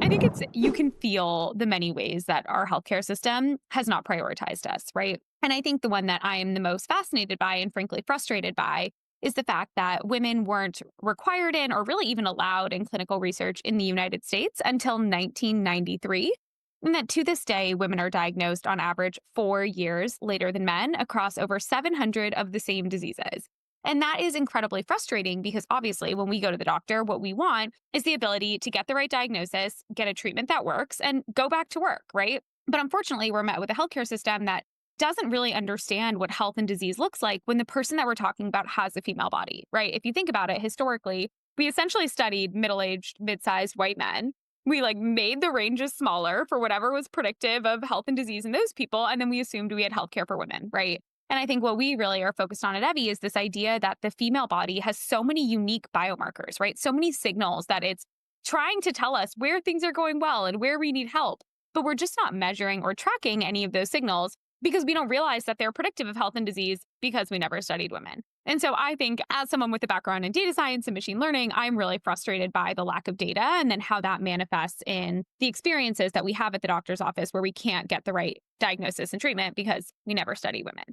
think you can feel the many ways that our healthcare system has not prioritized us, right? And I think the one that I am the most fascinated by and frankly frustrated by is the fact that women weren't required in or really even allowed in clinical research in the United States until 1993. And that to this day, women are diagnosed on average 4 years later than men across over 700 of the same diseases. And that is incredibly frustrating because obviously, when we go to the doctor, what we want is the ability to get the right diagnosis, get a treatment that works, and go back to work, right? But unfortunately, we're met with a healthcare system that doesn't really understand what health and disease looks like when the person that we're talking about has a female body, right? If you think about it historically, we essentially studied middle-aged, mid-sized white men. We made the ranges smaller for whatever was predictive of health and disease in those people. And then we assumed we had healthcare for women, right? And I think what we really are focused on at Evvy is this idea that the female body has so many unique biomarkers, right? So many signals that it's trying to tell us where things are going well and where we need help. But we're just not measuring or tracking any of those signals because we don't realize that they're predictive of health and disease because we never studied women. And so I think as someone with a background in data science and machine learning, I'm really frustrated by the lack of data and then how that manifests in the experiences that we have at the doctor's office where we can't get the right diagnosis and treatment because we never study women.